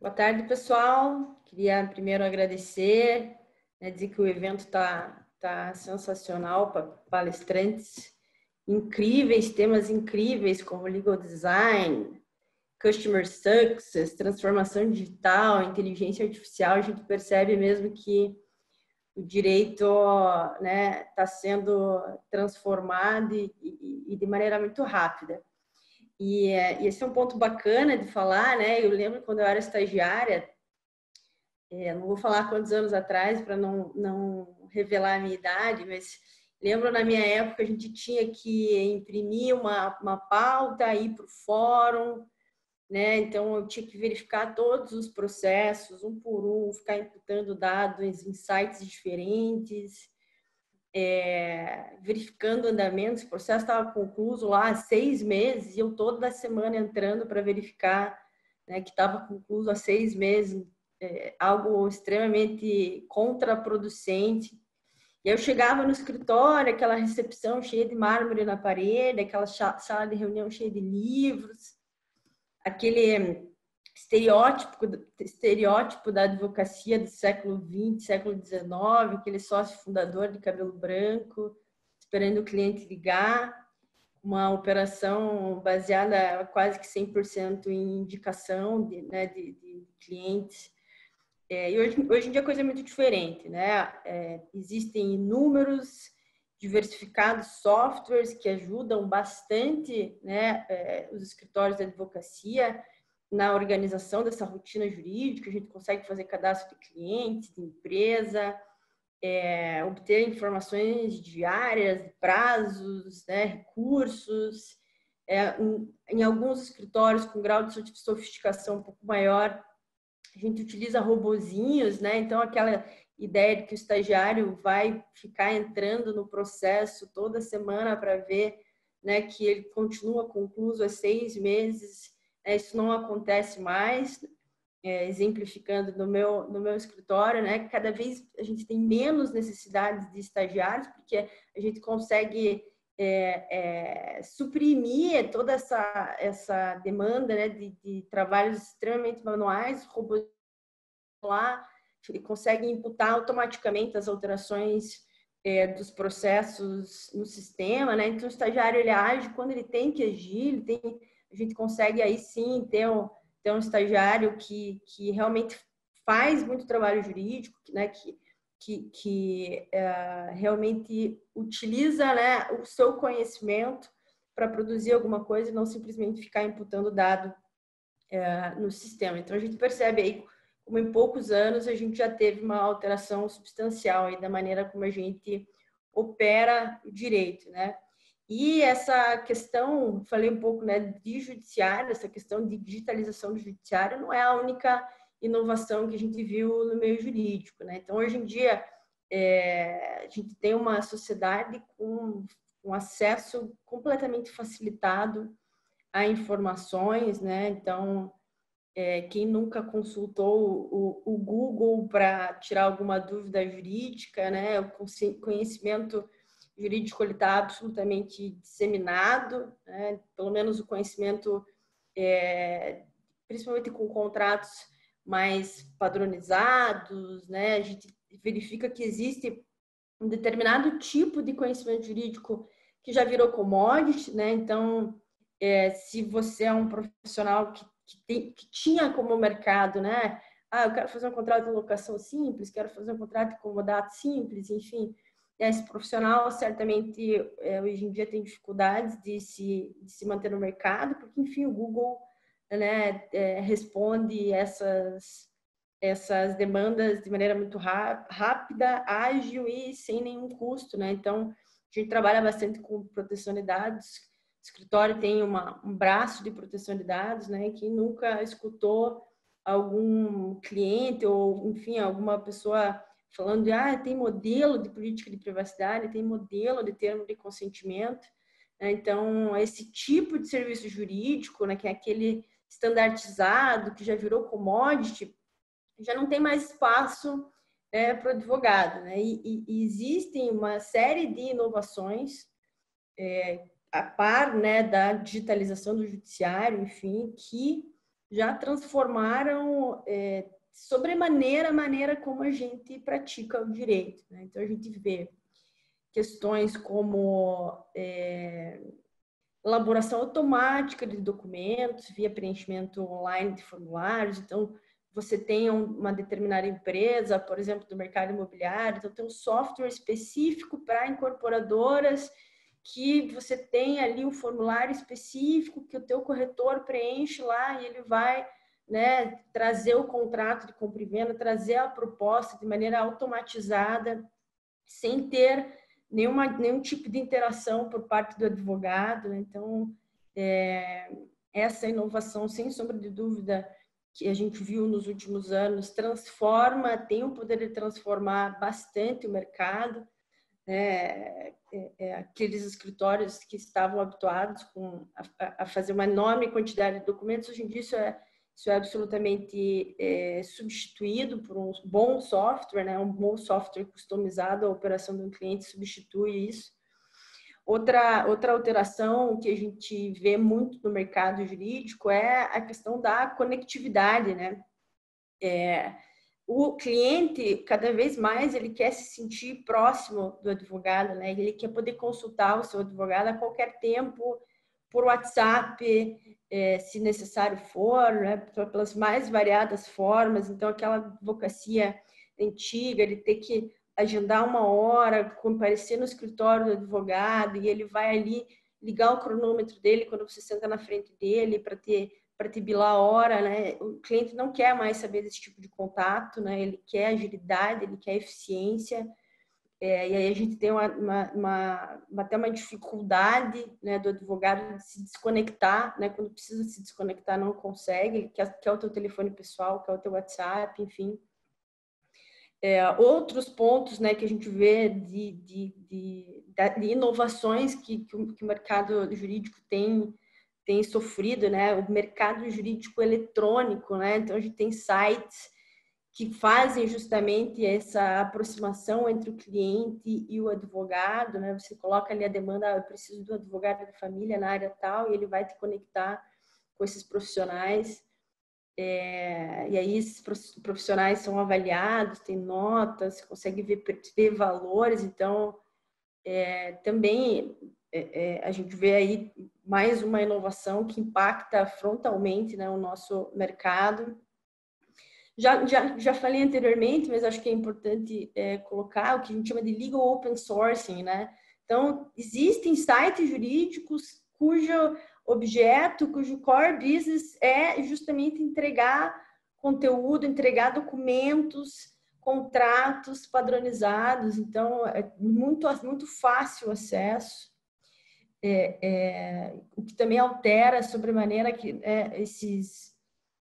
Boa tarde, pessoal. Queria primeiro agradecer, dizer que o evento tá sensacional para palestrantes incríveis, temas incríveis como legal design, customer success, transformação digital, inteligência artificial. A gente percebe mesmo que o direito, né, está sendo transformado e de maneira muito rápida. E esse é um ponto bacana de falar, né? Eu lembro quando eu era estagiária, não vou falar quantos anos atrás para não revelar a minha idade, mas lembro na minha época a gente tinha que imprimir uma pauta, ir para o fórum, né? Então eu tinha que verificar todos os processos, um por um, ficar imputando dados em sites diferentes, verificando andamentos. O processo estava concluído lá há 6 meses e eu toda semana entrando para verificar, né, que estava concluído há 6 meses, algo extremamente contraproducente. E eu chegava no escritório, aquela recepção cheia de mármore na parede, aquela sala de reunião cheia de livros, aquele estereótipo da advocacia do século XX, século XIX, aquele sócio fundador de cabelo branco, esperando o cliente ligar, uma operação baseada quase que 100% em indicação de clientes. E hoje em dia a coisa é muito diferente, né? Existem inúmeros diversificados softwares que ajudam bastante, né, os escritórios de advocacia na organização dessa rotina jurídica. A gente consegue fazer cadastro de clientes, de empresa, obter informações diárias, prazos, né, recursos. Em alguns escritórios com grau de sofisticação um pouco maior, a gente utiliza robozinhos, né? Então, aquela ideia de que o estagiário vai ficar entrando no processo toda semana para ver, né, que ele continua concluso há 6 meses, isso não acontece mais. Exemplificando no meu escritório, né? Cada vez a gente tem menos necessidades de estagiários, porque a gente consegue suprimir toda essa demanda, né, de trabalhos extremamente manuais. O robô lá, ele consegue imputar automaticamente as alterações dos processos no sistema, né? Então o estagiário ele age quando ele tem que agir, a gente consegue aí sim ter um estagiário que realmente faz muito trabalho jurídico, né? Que realmente utiliza, né, o seu conhecimento para produzir alguma coisa e não simplesmente ficar imputando dado no sistema. Então a gente percebe aí como em poucos anos a gente já teve uma alteração substancial aí da maneira como a gente opera o direito, né? E essa questão, falei um pouco, né, de judiciário, essa questão de digitalização do judiciário não é a única inovação que a gente viu no meio jurídico, né? Então, hoje em dia, a gente tem uma sociedade com um acesso completamente facilitado a informações, né? Então, quem nunca consultou o Google para tirar alguma dúvida jurídica, né? O conhecimento jurídico ele está absolutamente disseminado, né? Pelo menos o conhecimento, principalmente com contratos mais padronizados, né? A gente verifica que existe um determinado tipo de conhecimento jurídico que já virou commodity, né? Então, se você é um profissional que tinha como mercado, né? Eu quero fazer um contrato de locação simples, quero fazer um contrato de comodato simples, enfim. Esse profissional certamente hoje em dia tem dificuldades de se manter no mercado, porque, enfim, o Google, né, responde essas demandas de maneira muito rápida, ágil e sem nenhum custo, né? Então, a gente trabalha bastante com proteção de dados. O escritório tem um braço de proteção de dados, né? Quem nunca escutou algum cliente ou, enfim, alguma pessoa falando de tem modelo de política de privacidade, tem modelo de termo de consentimento, né? Então, esse tipo de serviço jurídico, né, que é aquele estandartizado, que já virou commodity, já não tem mais espaço para o advogado, né? E existem uma série de inovações a par, né, da digitalização do judiciário, enfim, que já transformaram sobremaneira a maneira como a gente pratica o direito, né? Então, a gente vê questões como elaboração automática de documentos via preenchimento online de formulários. Então, você tem uma determinada empresa, por exemplo, do mercado imobiliário, então tem um software específico para incorporadoras que você tem ali um formulário específico que o teu corretor preenche lá e ele vai, né, trazer o contrato de compra e venda, trazer a proposta de maneira automatizada, sem ter nenhum tipo de interação por parte do advogado, né? Então, essa inovação, sem sombra de dúvida, que a gente viu nos últimos anos, tem o poder de transformar bastante o mercado. Aqueles escritórios que estavam habituados a fazer uma enorme quantidade de documentos, hoje em dia isso é absolutamente substituído por um bom software, né? Um bom software customizado à operação de um cliente substitui isso. Outra alteração que a gente vê muito no mercado jurídico é a questão da conectividade, né? O cliente, cada vez mais, ele quer se sentir próximo do advogado, né? Ele quer poder consultar o seu advogado a qualquer tempo, por WhatsApp, se necessário for, né? Pelas mais variadas formas. Então, aquela advocacia antiga, ele ter que agendar uma hora, comparecer no escritório do advogado, e ele vai ali ligar o cronômetro dele quando você senta na frente dele para te bilar a hora, né? O cliente não quer mais saber desse tipo de contato, né? Ele quer agilidade, ele quer eficiência. E aí a gente tem até uma dificuldade, né, do advogado de se desconectar, né? Quando precisa se desconectar, não consegue. Ele quer o teu telefone pessoal, quer o teu WhatsApp, enfim. Outros pontos, né, que a gente vê de inovações que o mercado jurídico tem sofrido, né? O mercado jurídico eletrônico, né? Então, a gente tem sites que fazem justamente essa aproximação entre o cliente e o advogado, né? Você coloca ali a demanda, eu preciso do advogado de família na área tal, e ele vai te conectar com esses profissionais. E aí esses profissionais são avaliados, tem notas, você consegue ver valores. Então, também a gente vê aí mais uma inovação que impacta frontalmente, né, o nosso mercado. Já falei anteriormente, mas acho que é importante colocar o que a gente chama de legal open sourcing, né? Então, existem sites jurídicos cujo core business é justamente entregar conteúdo, entregar documentos, contratos padronizados. Então, é muito fácil o acesso. O que também altera sobremaneira que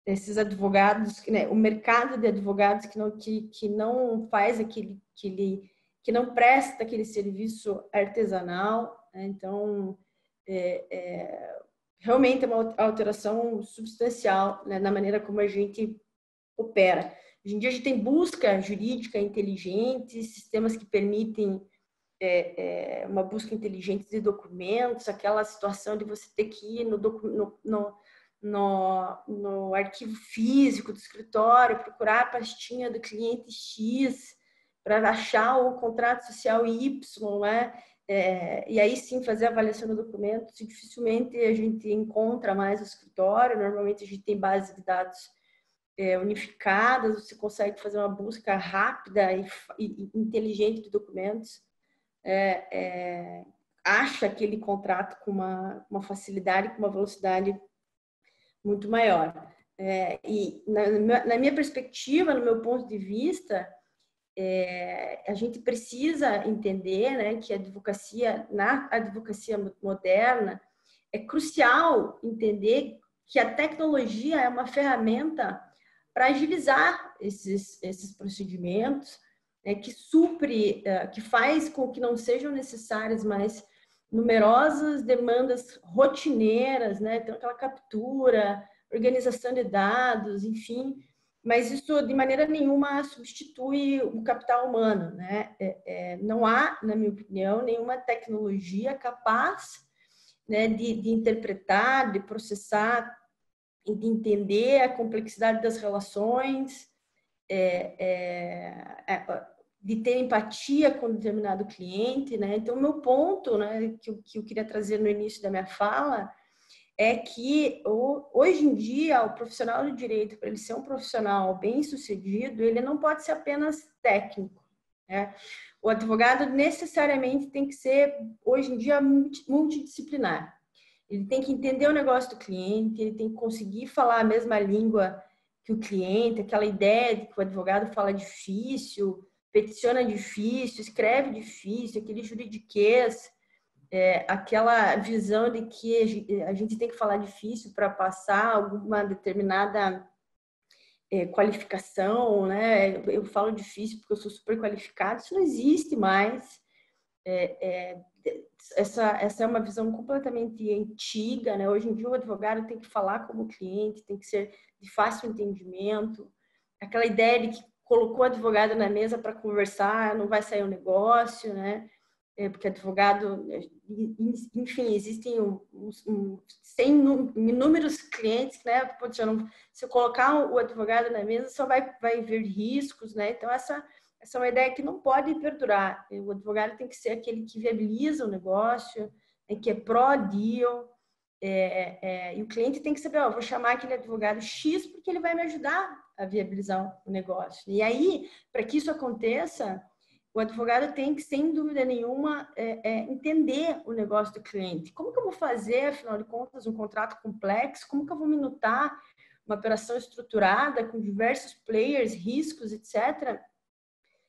esses advogados, né, o mercado de advogados que não faz que não presta aquele serviço artesanal, né? Então, realmente é uma alteração substancial, né, na maneira como a gente opera. Hoje em dia a gente tem busca jurídica inteligente, sistemas que permitem uma busca inteligente de documentos, aquela situação de você ter que ir no arquivo físico do escritório, procurar a pastinha do cliente X para achar o contrato social Y, né? E aí sim fazer a avaliação do documento. Dificilmente a gente encontra mais o escritório, normalmente a gente tem base de dados unificadas, você consegue fazer uma busca rápida e inteligente de documentos. Acha aquele contrato com uma facilidade, com uma velocidade muito maior. E na minha perspectiva, no meu ponto de vista, a gente precisa entender, né, que na advocacia moderna, é crucial entender que a tecnologia é uma ferramenta para agilizar esses procedimentos, que faz com que não sejam necessárias mais numerosas demandas rotineiras, né? Então, aquela captura, organização de dados, enfim, mas isso de maneira nenhuma substitui o capital humano, né? Não há, na minha opinião, nenhuma tecnologia capaz, né, de interpretar, de processar de entender a complexidade das relações, de ter empatia com determinado cliente, né? Então, o meu ponto, né, que eu queria trazer no início da minha fala, é que hoje em dia o profissional do direito, para ele ser um profissional bem-sucedido, ele não pode ser apenas técnico, né? O advogado necessariamente tem que ser, hoje em dia, multidisciplinar. Ele tem que entender o negócio do cliente, ele tem que conseguir falar a mesma língua que o cliente, aquela ideia de que o advogado fala difícil, peticiona difícil, escreve difícil, aquele juridiquês, aquela visão de que a gente tem que falar difícil para passar alguma determinada qualificação, né? Eu falo difícil porque eu sou super qualificado, isso não existe mais. Essa é uma visão completamente antiga, né? Hoje em dia o advogado tem que falar como cliente, tem que ser de fácil entendimento. Aquela ideia de que colocou o advogado na mesa para conversar, não vai sair um negócio, né? Porque advogado, enfim, existem inúmeros clientes, né? Se eu colocar o advogado na mesa, só vai ver riscos, né? Então, essa é uma ideia que não pode perdurar. O advogado tem que ser aquele que viabiliza o negócio, que é pró-deal, e o cliente tem que saber, vou chamar aquele advogado X porque ele vai me ajudar a viabilizar o negócio. E aí, para que isso aconteça, o advogado tem que, sem dúvida nenhuma, entender o negócio do cliente. Como que eu vou fazer, afinal de contas, um contrato complexo? Como que eu vou minutar uma operação estruturada com diversos players, riscos, etc.,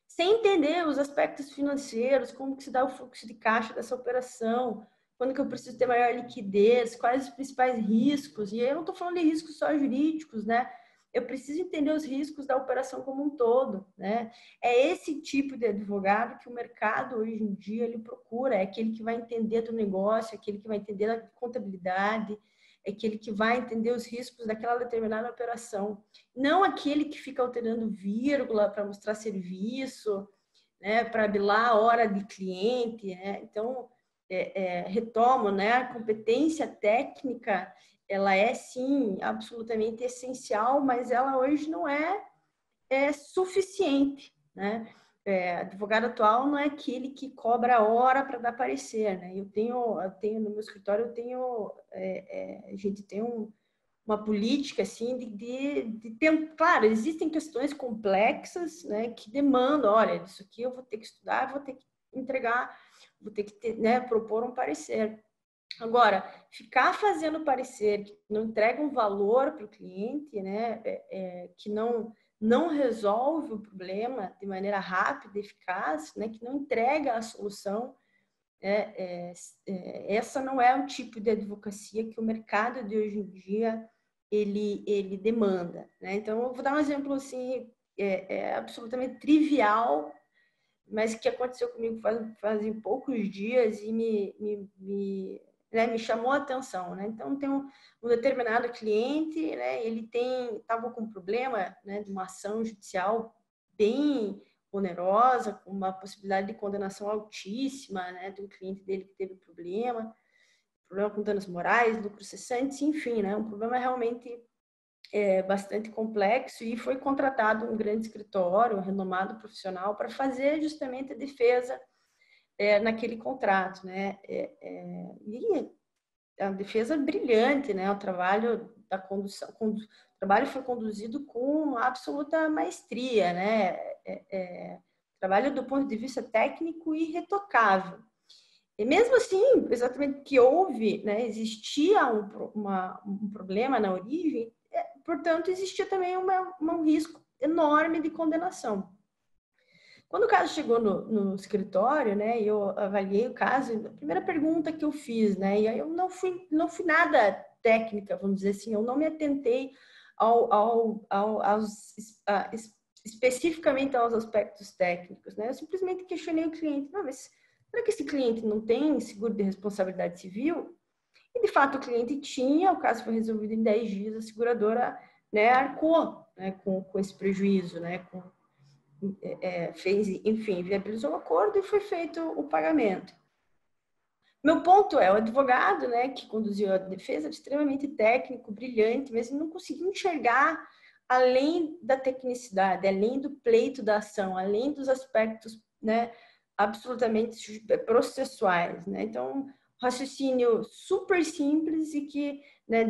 sem entender os aspectos financeiros, como que se dá o fluxo de caixa dessa operação, quando que eu preciso ter maior liquidez, quais os principais riscos? E aí eu não estou falando de riscos só jurídicos, né? Eu preciso entender os riscos da operação como um todo, né? É esse tipo de advogado que o mercado hoje em dia ele procura, é aquele que vai entender do negócio, é aquele que vai entender da contabilidade, é aquele que vai entender os riscos daquela determinada operação, não aquele que fica alterando vírgula para mostrar serviço, né? Para bilar a hora de cliente, né? Então, retomo, né? A competência técnica ela é sim absolutamente essencial, mas ela hoje não é suficiente, né? Advogado atual não é aquele que cobra a hora para dar parecer, né? Eu tenho no meu escritório a gente tem uma política assim de tempo. Claro, existem questões complexas, né, que demandam, olha, isso aqui eu vou ter que estudar, vou ter que entregar, vou ter que ter, né, propor um parecer. Agora, ficar fazendo parecer que não entrega um valor para o cliente, né, que não resolve o problema de maneira rápida e eficaz, né, que não entrega a solução, essa não é o tipo de advocacia que o mercado de hoje em dia ele demanda, né? Então, eu vou dar um exemplo assim, absolutamente trivial, mas que aconteceu comigo fazem poucos dias e me chamou a atenção, né? Então, tem um determinado cliente, né? Ele estava com um problema, né, de uma ação judicial bem onerosa, com uma possibilidade de condenação altíssima, né, do cliente dele que teve problema com danos morais, lucros cessantes, enfim, né, um problema realmente bastante complexo, e foi contratado um grande escritório, um renomado profissional, para fazer justamente a defesa naquele contrato, né, e a defesa brilhante, né, o trabalho da condução, o trabalho foi conduzido com absoluta maestria, né, trabalho do ponto de vista técnico irretocável. E mesmo assim, exatamente que houve, né, existia um problema na origem, portanto, existia também um risco enorme de condenação. Quando o caso chegou no escritório, né, eu avaliei o caso, a primeira pergunta que eu fiz, né, e aí eu não fui nada técnica, vamos dizer assim, eu não me atentei especificamente aos aspectos técnicos, né, eu simplesmente questionei o cliente, não, mas será que esse cliente não tem seguro de responsabilidade civil? E, de fato, o cliente tinha, o caso foi resolvido em 10 dias, a seguradora, né, arcou, né, com esse prejuízo, né, fez, enfim, viabilizou o acordo e foi feito o pagamento. Meu ponto é, o advogado, né, que conduziu a defesa, extremamente técnico, brilhante, mas não conseguiu enxergar além da tecnicidade, além do pleito da ação, além dos aspectos, né, absolutamente processuais, né? Então, raciocínio super simples e que, né,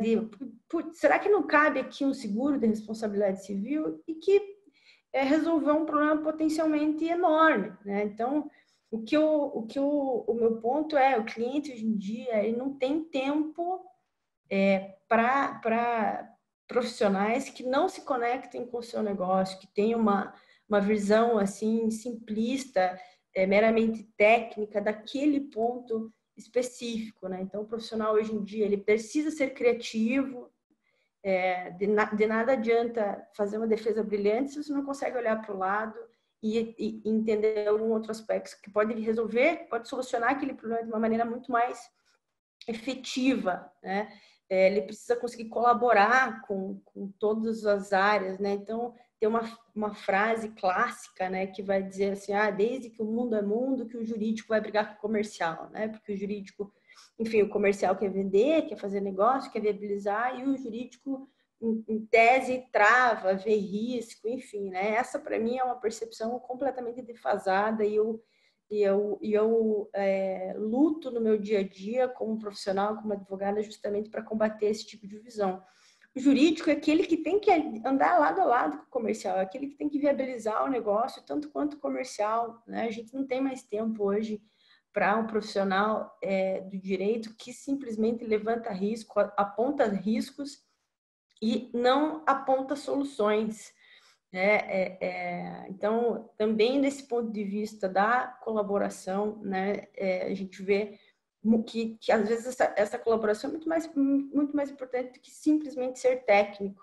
putz, será que não cabe aqui um seguro de responsabilidade civil e que resolver um problema potencialmente enorme, né? Então, o meu ponto é, o cliente hoje em dia, ele não tem tempo para profissionais que não se conectem com o seu negócio, que tenham uma visão assim simplista, meramente técnica daquele ponto específico, né? Então, o profissional hoje em dia, ele precisa ser criativo, de nada adianta fazer uma defesa brilhante se você não consegue olhar para o lado e entender algum outro aspecto que pode resolver, pode solucionar aquele problema de uma maneira muito mais efetiva, né? Ele precisa conseguir colaborar com todas as áreas, né? Então, tem uma frase clássica, né, que vai dizer assim, desde que o mundo é mundo, que o jurídico vai brigar com o comercial, né? Porque o jurídico, enfim, o comercial quer vender, quer fazer negócio, quer viabilizar, e o jurídico, em tese, trava, vê risco, enfim, né? Essa, para mim, é uma percepção completamente defasada e eu luto no meu dia a dia como profissional, como advogada, justamente para combater esse tipo de visão. O jurídico é aquele que tem que andar lado a lado com o comercial, é aquele que tem que viabilizar o negócio, tanto quanto o comercial, né? A gente não tem mais tempo hoje para um profissional do direito que simplesmente levanta risco, aponta riscos e não aponta soluções. Então, também nesse ponto de vista da colaboração, né, a gente vê que às vezes essa colaboração é muito mais importante do que simplesmente ser técnico.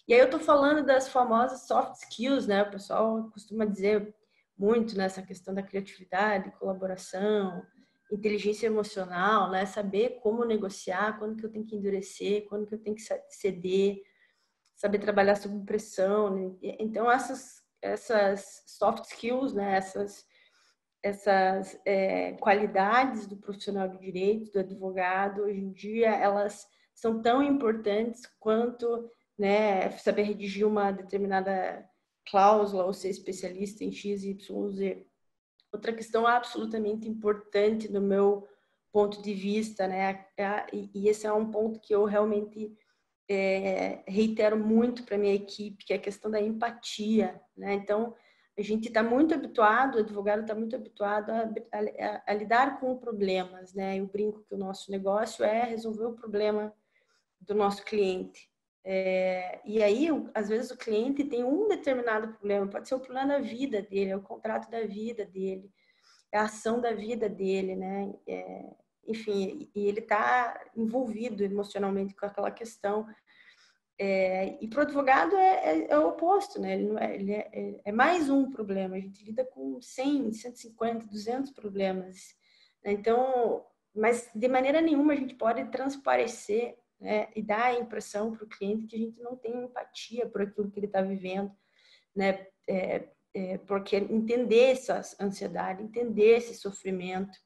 E aí eu estou falando das famosas soft skills, né? O pessoal costuma dizer muito nessa questão da criatividade, colaboração, inteligência emocional, né? Saber como negociar, quando que eu tenho que endurecer, quando que eu tenho que ceder, saber trabalhar sob pressão, né? Então essas soft skills, né? Essas qualidades do profissional de direito, do advogado, hoje em dia elas são tão importantes quanto, né, saber redigir uma determinada cláusula ou ser especialista em X, Y, Z. Outra questão absolutamente importante no meu ponto de vista, né, e esse é um ponto que eu realmente reitero muito para minha equipe, que é a questão da empatia, né? Então, a gente está muito habituado, o advogado está muito habituado a lidar com problemas, né? Eu brinco que o nosso negócio é resolver o problema do nosso cliente. E aí, às vezes, o cliente tem um determinado problema, pode ser o problema da vida dele, é o contrato da vida dele, é a ação da vida dele, né? Enfim, e ele está envolvido emocionalmente com aquela questão. E para o advogado é o oposto, né? Ele é mais um problema. A gente lida com 100, 150, 200 problemas. Então, mas de maneira nenhuma a gente pode transparecer, né, e dar a impressão para o cliente que a gente não tem empatia por aquilo que ele está vivendo, né? Porque entender essa ansiedade, entender esse sofrimento,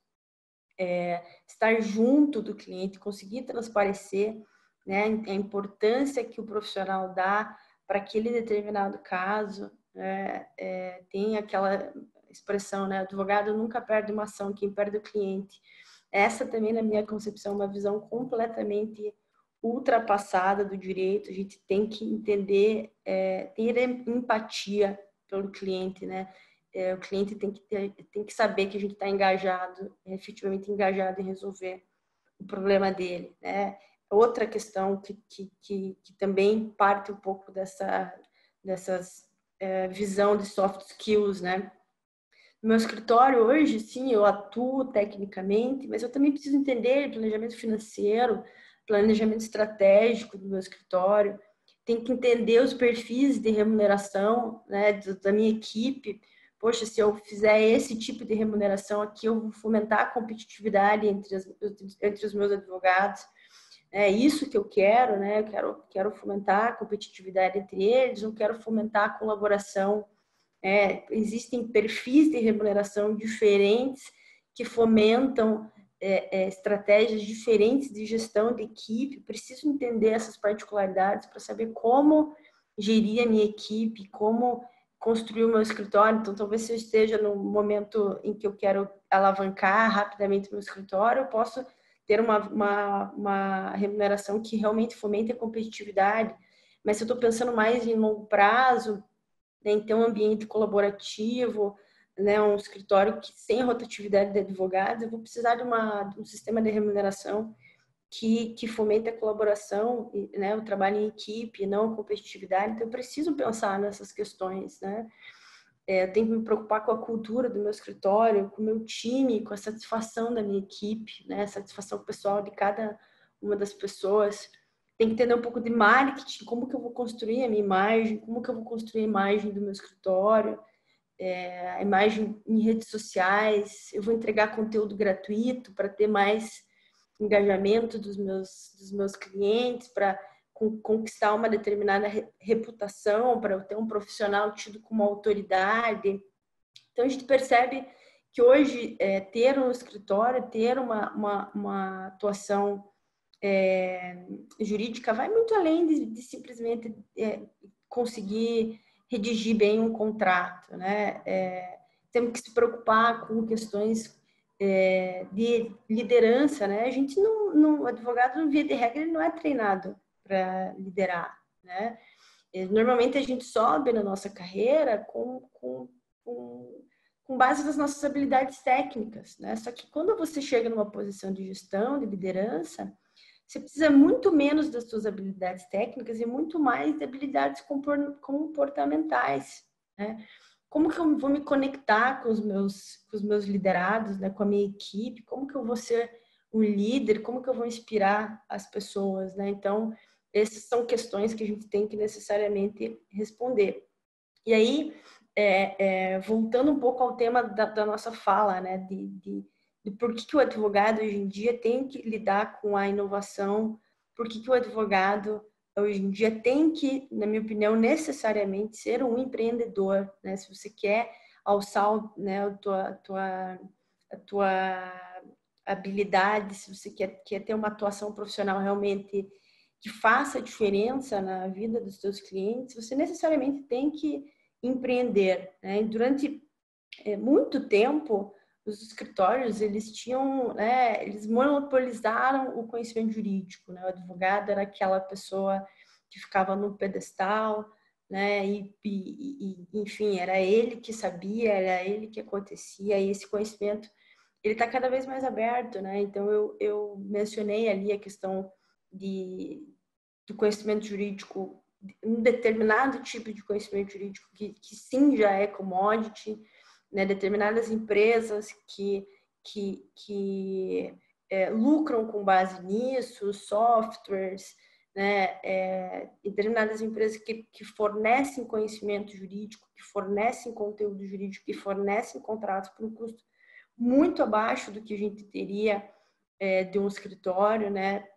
estar junto do cliente, conseguir transparecer, né, a importância que o profissional dá para aquele determinado caso. Tem aquela expressão, né, advogado nunca perde uma ação, quem perde é o cliente. Essa também, na minha concepção, é uma visão completamente ultrapassada do direito. A gente tem que entender, ter empatia pelo cliente, né? O cliente tem que saber que a gente está engajado, efetivamente engajado em resolver o problema dele, né? Outra questão que também parte um pouco dessas visão de soft skills, né? No meu escritório hoje, sim, eu atuo tecnicamente, mas eu também preciso entender planejamento financeiro, planejamento estratégico do meu escritório, tem que entender os perfis de remuneração, né, da minha equipe. Poxa, se eu fizer esse tipo de remuneração aqui, eu vou fomentar a competitividade entre os meus advogados. É isso que eu quero, né? Eu quero fomentar a competitividade entre eles, eu quero fomentar a colaboração. Existem perfis de remuneração diferentes que fomentam estratégias diferentes de gestão de equipe, preciso entender essas particularidades para saber como gerir a minha equipe, como construir o meu escritório. Então, talvez se eu esteja no momento em que eu quero alavancar rapidamente o meu escritório, eu posso ter uma remuneração que realmente fomente a competitividade. Mas se eu estou pensando mais em longo prazo, né, em ter um ambiente colaborativo, né, um escritório que sem rotatividade de advogados, eu vou precisar de um sistema de remuneração que fomente a colaboração, né, o trabalho em equipe, não a competitividade. Então, eu preciso pensar nessas questões, né? Eu tenho que me preocupar com a cultura do meu escritório, com o meu time, com a satisfação da minha equipe, né? A satisfação pessoal de cada uma das pessoas. Tem que entender um pouco de marketing, como que eu vou construir a minha imagem, como que eu vou construir a imagem do meu escritório, a imagem em redes sociais. Eu vou entregar conteúdo gratuito para ter mais engajamento dos meus clientes, para conquistar uma determinada reputação, para eu ter um profissional tido como autoridade. Então, a gente percebe que hoje ter um escritório, ter uma atuação jurídica vai muito além de simplesmente conseguir redigir bem um contrato, né? Temos que se preocupar com questões de liderança, né? A gente o advogado, via de regra, ele não é treinado para liderar, né? Normalmente a gente sobe na nossa carreira com base nas nossas habilidades técnicas, né? Só que quando você chega numa posição de gestão, de liderança, você precisa muito menos das suas habilidades técnicas e muito mais de habilidades comportamentais, né? Como que eu vou me conectar com os meus liderados, né? Com a minha equipe? Como que eu vou ser um líder? Como que eu vou inspirar as pessoas, né? Então, essas são questões que a gente tem que necessariamente responder. E aí, voltando um pouco ao tema da nossa fala, né? De por que o advogado hoje em dia tem que lidar com a inovação, por que o advogado hoje em dia tem que, na minha opinião, necessariamente ser um empreendedor, né? Se você quer alçar, né, a tua habilidade, se você quer ter uma atuação profissional realmente que faça diferença na vida dos seus clientes, você necessariamente tem que empreender, né? Durante muito tempo, os escritórios, eles tinham, né, eles monopolizaram o conhecimento jurídico, né? O advogado era aquela pessoa que ficava no pedestal, né? Enfim, era ele que sabia, era ele que acontecia, e esse conhecimento, ele está cada vez mais aberto, né? Então, eu mencionei ali a questão do conhecimento jurídico, um determinado tipo de conhecimento jurídico que sim já é commodity, né? Determinadas empresas que lucram com base nisso, softwares, né? Determinadas empresas que fornecem conhecimento jurídico, que fornecem conteúdo jurídico, que fornecem contratos por um custo muito abaixo do que a gente teria de um escritório, né?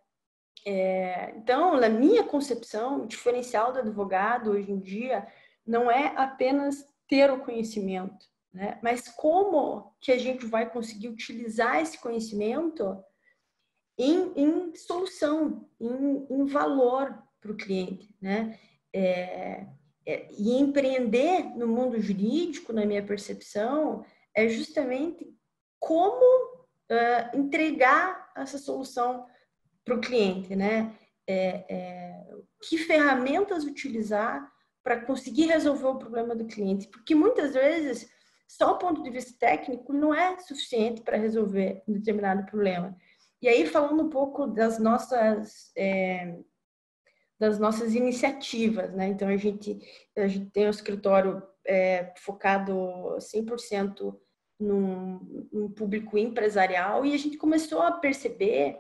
Então, na minha concepção, o diferencial do advogado hoje em dia não é apenas ter o conhecimento, né? Mas como que a gente vai conseguir utilizar esse conhecimento em solução, em valor para o cliente, né? E empreender no mundo jurídico, na minha percepção, é justamente como entregar essa solução para o cliente, né? Que ferramentas utilizar para conseguir resolver o problema do cliente, porque muitas vezes só o ponto de vista técnico não é suficiente para resolver um determinado problema. E aí, falando um pouco das nossas iniciativas, né? Então, a gente tem um escritório focado 100% num público empresarial, e a gente começou a perceber,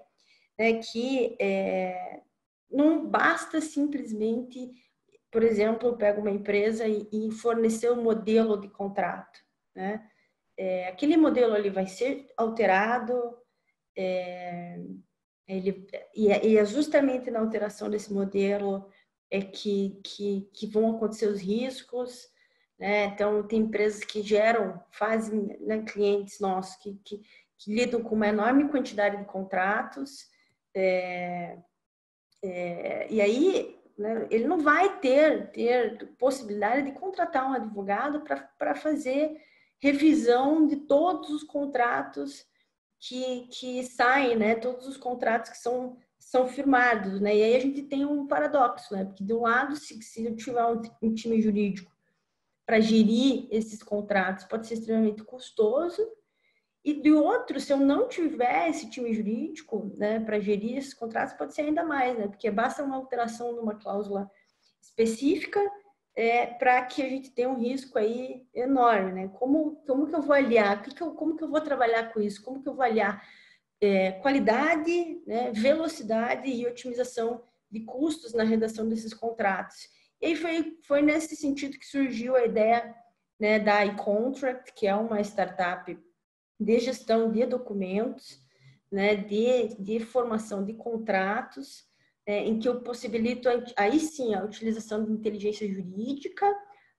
né, que não basta simplesmente, por exemplo, eu pego uma empresa e fornecer um modelo de contrato, né? Aquele modelo ali vai ser alterado, e é justamente na alteração desse modelo que vão acontecer os riscos, né? Então, tem empresas que fazem, né, clientes nossos que que lidam com uma enorme quantidade de contratos, e aí, né, ele não vai ter possibilidade de contratar um advogado para fazer revisão de todos os contratos que saem, né, todos os contratos que são firmados, né? E aí a gente tem um paradoxo, né? Porque de um lado, se eu tiver um time jurídico para gerir esses contratos, pode ser extremamente custoso, e do outro, se eu não tiver esse time jurídico, né, para gerir esses contratos, pode ser ainda mais, né? Porque basta uma alteração numa cláusula específica para que a gente tenha um risco aí enorme, né? Como que eu vou aliar? Como que eu vou trabalhar com isso? Como que eu vou aliar qualidade, né, velocidade e otimização de custos na redação desses contratos? E aí foi nesse sentido que surgiu a ideia, né, da iContract, que é uma startup de gestão de documentos, né, de formação de contratos, em que eu possibilito aí sim a utilização de inteligência jurídica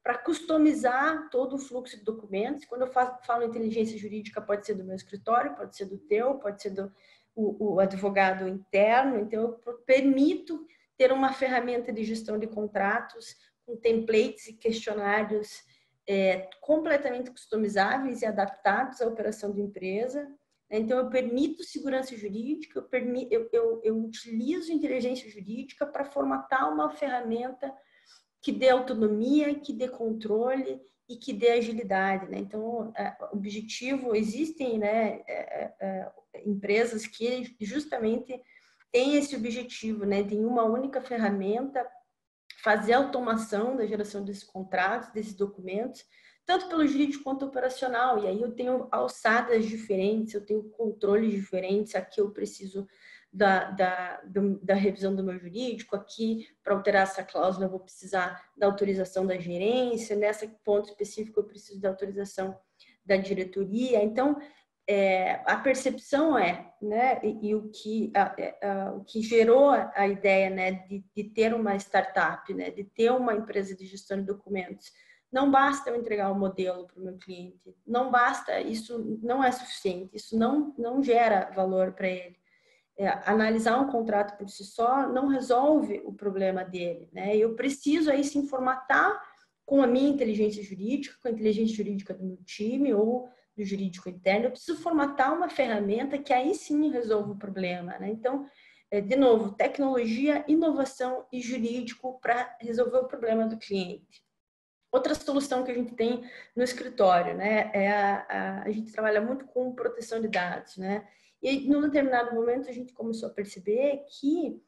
para customizar todo o fluxo de documentos. Quando eu falo inteligência jurídica, pode ser do meu escritório, pode ser do teu, pode ser do o advogado interno. Então, eu permito ter uma ferramenta de gestão de contratos com templates e questionários completamente customizáveis e adaptados à operação de empresa. Então, eu permito segurança jurídica, eu utilizo inteligência jurídica para formatar uma ferramenta que dê autonomia, que dê controle e que dê agilidade, né? Então, objetivo, existem, né, empresas que justamente têm esse objetivo, né, de uma única ferramenta fazer a automação da geração desses contratos, desses documentos, tanto pelo jurídico quanto operacional. E aí eu tenho alçadas diferentes, eu tenho controles diferentes. Aqui eu preciso da revisão do meu jurídico, aqui para alterar essa cláusula eu vou precisar da autorização da gerência, nesse ponto específico eu preciso da autorização da diretoria. Então, a percepção né, e o que gerou a ideia, né, de ter uma startup, né, de ter uma empresa de gestão de documentos. Não basta eu entregar um modelo para o meu cliente, não basta, isso não é suficiente, isso não gera valor para ele. Analisar um contrato por si só não resolve o problema dele, né? Eu preciso aí sim formatar com a minha inteligência jurídica, com a inteligência jurídica do meu time ou do jurídico interno, eu preciso formatar uma ferramenta que aí sim resolva o problema, né? Então, de novo, tecnologia, inovação e jurídico para resolver o problema do cliente. Outra solução que a gente tem no escritório, né, a gente trabalha muito com proteção de dados, né? E num determinado momento a gente começou a perceber que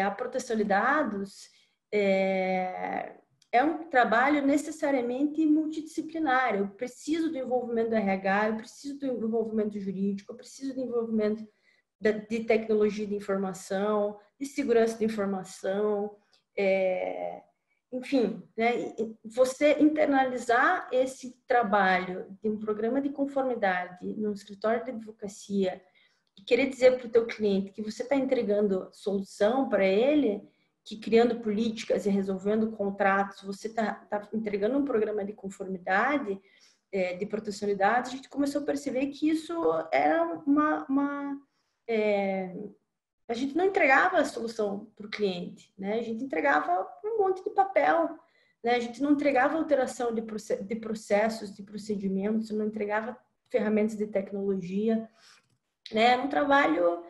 a proteção de dados é um trabalho necessariamente multidisciplinar. Eu preciso do envolvimento do RH, eu preciso do envolvimento jurídico, eu preciso do envolvimento de tecnologia de informação, de segurança de informação, enfim, né? Você internalizar esse trabalho de um programa de conformidade no escritório de advocacia e querer dizer para o teu cliente que você está entregando solução para ele, que criando políticas e resolvendo contratos, você está entregando um programa de conformidade, de proteção de dados, a gente começou a perceber que isso era a gente não entregava a solução para o cliente, né? A gente entregava um monte de papel, né? A gente não entregava alteração de processos, de procedimentos, não entregava ferramentas de tecnologia, né? Era um trabalho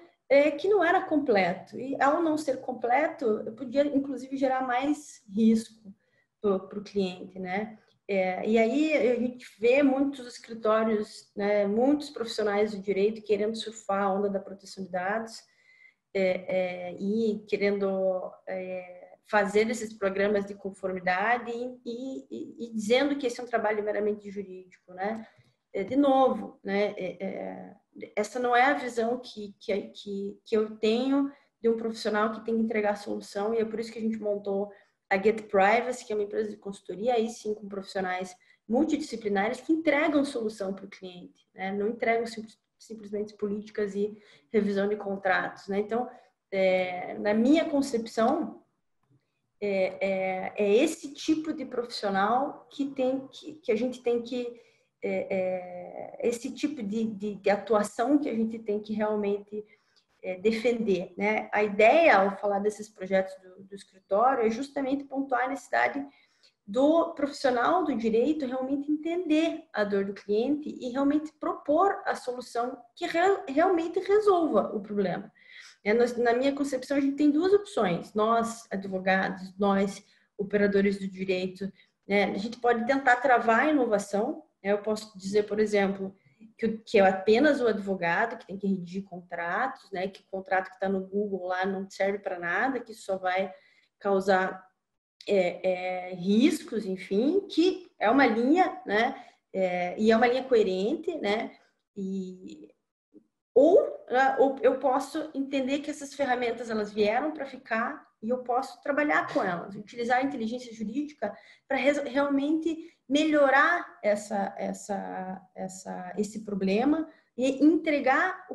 que não era completo. E ao não ser completo, eu podia, inclusive, gerar mais risco para o cliente, né? E aí a gente vê muitos escritórios, né, muitos profissionais do direito querendo surfar a onda da proteção de dados, e querendo fazer esses programas de conformidade e dizendo que esse é um trabalho meramente jurídico, né? De novo, né? Essa não é a visão que eu tenho de um profissional que tem que entregar a solução, e é por isso que a gente montou a Get Privacy, que é uma empresa de consultoria, aí sim com profissionais multidisciplinares que entregam solução para o cliente, né? Não entregam simplesmente políticas e revisão de contratos, né? Então, na minha concepção, é esse tipo de profissional que a gente tem que esse tipo de atuação que a gente tem que realmente defender, né? A ideia, ao falar desses projetos do escritório, é justamente pontuar a necessidade do profissional do direito realmente entender a dor do cliente e realmente propor a solução que realmente resolva o problema. Na minha concepção, a gente tem duas opções. Nós, advogados, nós, operadores do direito, né? A gente pode tentar travar a inovação. Eu posso dizer, por exemplo, que é apenas o advogado que tem que redigir contratos, né? Que o contrato que está no Google lá não serve para nada, que só vai causar riscos, enfim, que é uma linha, né? E é uma linha coerente, né? Ou eu posso entender que essas ferramentas elas vieram para ficar e eu posso trabalhar com elas, utilizar a inteligência jurídica para realmente melhorar esse problema e entregar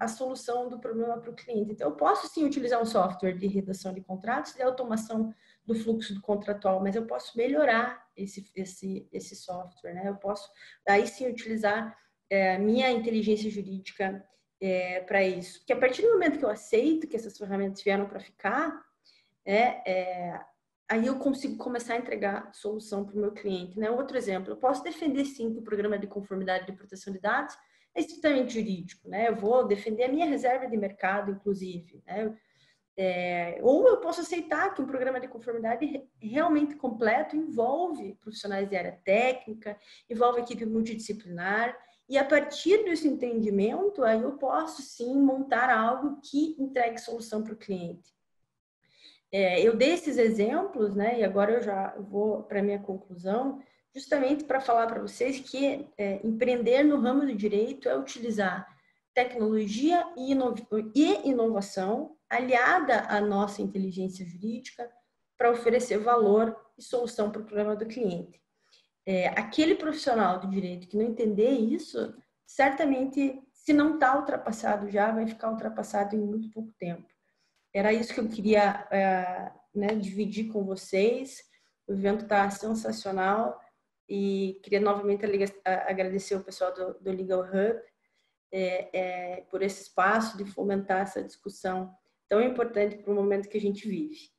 a solução do problema para o cliente. Então, eu posso sim utilizar um software de redação de contratos, de automação do fluxo do contratual, mas eu posso melhorar esse software, né? Eu posso, daí sim, utilizar minha inteligência jurídica para isso. Porque a partir do momento que eu aceito que essas ferramentas vieram para ficar, aí eu consigo começar a entregar solução para o meu cliente, né? Outro exemplo, eu posso defender sim que o programa de conformidade de proteção de dados é estritamente jurídico, né? Eu vou defender a minha reserva de mercado, inclusive, né? Ou eu posso aceitar que um programa de conformidade realmente completo envolve profissionais de área técnica, envolve equipe multidisciplinar, e a partir desse entendimento, aí eu posso sim montar algo que entregue solução para o cliente. Eu dei esses exemplos, né, e agora eu já vou para a minha conclusão, justamente para falar para vocês que empreender no ramo do direito é utilizar tecnologia e inovação aliada à nossa inteligência jurídica para oferecer valor e solução para o problema do cliente. Aquele profissional do direito que não entender isso, certamente, se não está ultrapassado já, vai ficar ultrapassado em muito pouco tempo. Era isso que eu queria dividir com vocês. O evento está sensacional e queria novamente agradecer o pessoal do Legal Hub por esse espaço de fomentar essa discussão tão importante para o momento que a gente vive.